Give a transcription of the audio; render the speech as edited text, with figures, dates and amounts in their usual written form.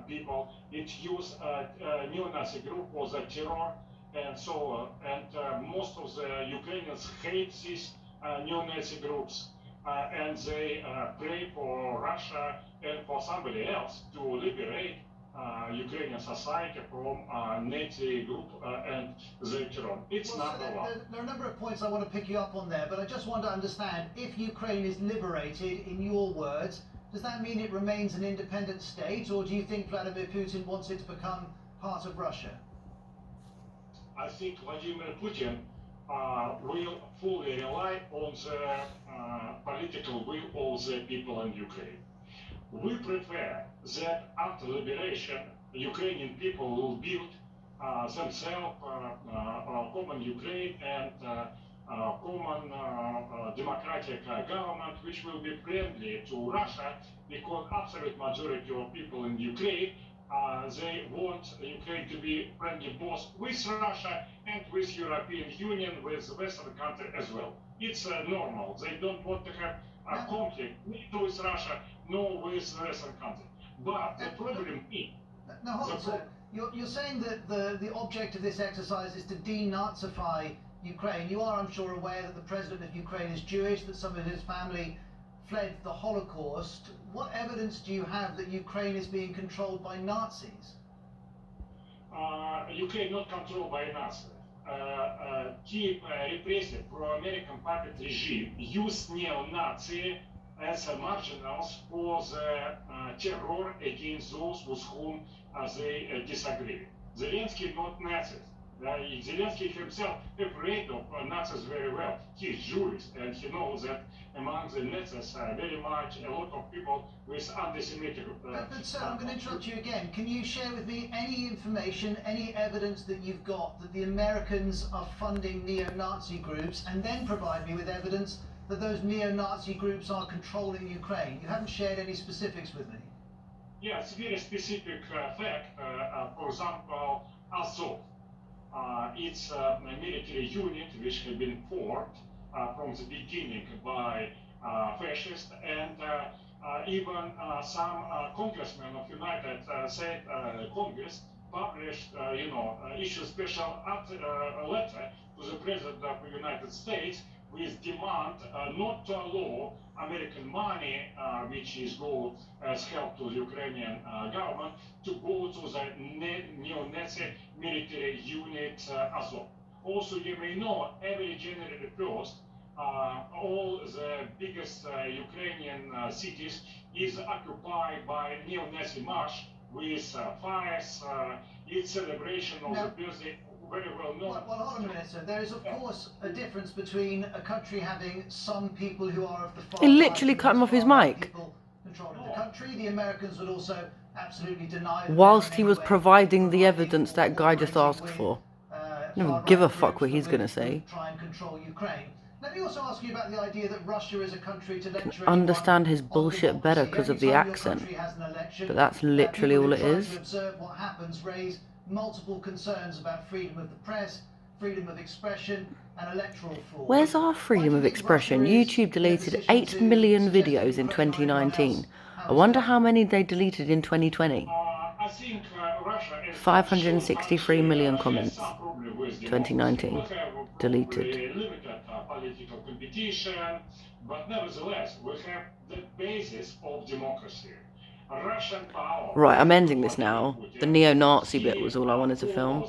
people. It used neo-Nazi group for the terror and so on. And most of the Ukrainians hate these neo-Nazi groups. And they pray for Russia and for somebody else to liberate Ukrainian society from Nazi group and their terror. It's number one. There are a number of points I want to pick you up on there, but I just want to understand, if Ukraine is liberated, in your words, does that mean it remains an independent state, or do you think Vladimir Putin wants it to become part of Russia? I think Vladimir Putin will fully rely on the political will of the people in Ukraine. We prefer that after liberation, Ukrainian people will build themselves common Ukraine and common democratic government, which will be friendly to Russia, because absolute majority of people in Ukraine they want Ukraine to be friendly both with Russia and with European Union, with Western country as well. It's normal. They don't want to have a conflict neither with Russia nor with Western country. But the problem is... Now hold on, sir. You're saying that the object of this exercise is to denazify Ukraine. You are, I'm sure, aware that the president of Ukraine is Jewish, that some of his family fled the Holocaust. What evidence do you have that Ukraine is being controlled by Nazis? Ukraine not controlled by Nazis. Key repressive pro-American puppet regime used neo-Nazi as marginals for the terror against those with whom they disagree. Zelensky not Nazis. Zelensky himself afraid of Nazis very well. He is Jewish and he knows that among the Nazis very much a lot of people with anti-Semitic... But sir, I'm going to interrupt you again. Can you share with me any information, any evidence that you've got that the Americans are funding neo-Nazi groups, and then provide me with evidence that those neo-Nazi groups are controlling Ukraine? You haven't shared any specifics with me. Yeah, it's a very specific fact. For example, Azov. It's a military unit which had been formed from the beginning by fascists, and even some congressmen of United States Congress published, issued special letter to the President of the United States with demand not to allow American money, which is go as help to the Ukrainian government, to go to the neo-Nazi military unit Azov. Also, you may know, every January 1st, all the biggest Ukrainian cities is occupied by neo-Nazi march with fires. It's celebration of the birthday. Very well known. Well, hold on a minute, sir. There is, of course, a difference between a country having some people who are of the far He literally cut him off his mic. People controlling the country. The Americans would also absolutely deny. Whilst he was providing the evidence that guy just asked for. I don't give a fuck what he's going to say. Try and control Ukraine. Let me also ask you about the idea that Russia is a country to lecture. Understand his bullshit better because of the accent. But that's literally all it is. Observe what happens, raise multiple concerns about freedom of the press, freedom of expression, and electoral fraud. Where's our freedom of expression? YouTube deleted 8 million videos in 2019. I wonder how many they deleted in 2020. 563 million comments. 2019. Deleted. But nevertheless, we have the basis of democracy. Right, I'm ending this now. The neo-Nazi bit was all I wanted to film.